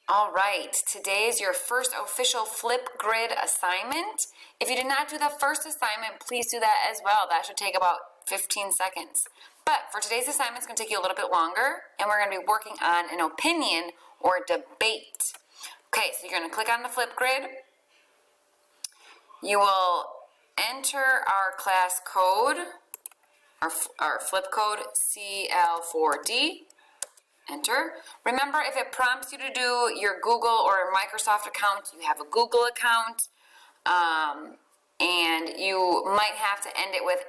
All right, today is your first official Flipgrid assignment. If you did not do the first assignment, please do that as well. That should take about 15 seconds. But for today's assignment, it's going to take you a little bit longer, and we're going to be working on an opinion or debate. Okay, so you're going to click on the Flipgrid. You will enter our class code, our flip code CL4D. Enter. Remember, if it prompts you to do your Google or Microsoft account, you have a Google account, and you might have to end it with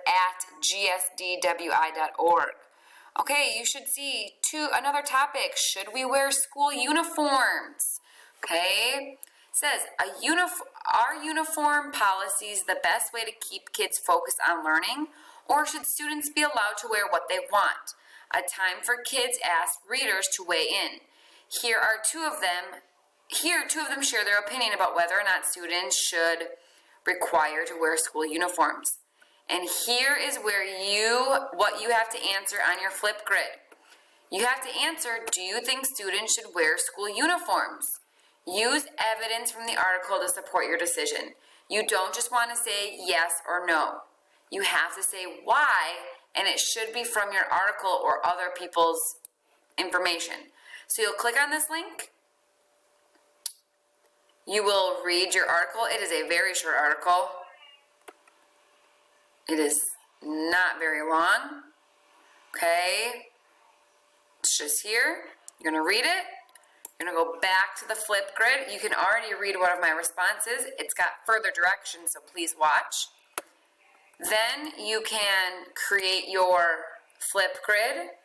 @gsdwi.org. Okay, you should see another topic. Should we wear school uniforms? Okay, it says, are uniform policies the best way to keep kids focused on learning, or should students be allowed to wear what they want? A time for kids asked readers to weigh in. Here, two of them share their opinion about whether or not students should require to wear school uniforms. And here is what you have to answer on your Flipgrid. You have to answer, do you think students should wear school uniforms? Use evidence from the article to support your decision. You don't just want to say yes or no. You have to say why, and it should be from your article or other people's information. So you'll click on this link. You will read your article. It is a very short article. It is not very long. Okay. It's just here. You're going to read it. You're going to go back to the Flipgrid. You can already read one of my responses. It's got further directions, so please watch. Then you can create your Flipgrid.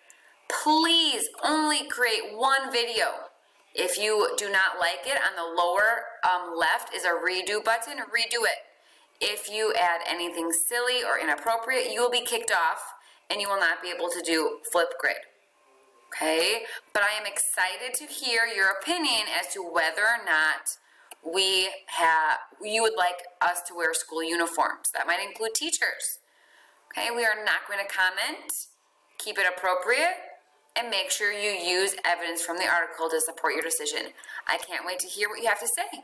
Please only create one video. If you do not like it, on the lower left is a redo button. Redo it. If you add anything silly or inappropriate, you will be kicked off and you will not be able to do Flipgrid. Okay? But I am excited to hear your opinion as to whether or not you would like us to wear school uniforms. That might include teachers. Okay, we are not going to comment. Keep it appropriate and make sure you use evidence from the article to support your decision. I can't wait to hear what you have to say.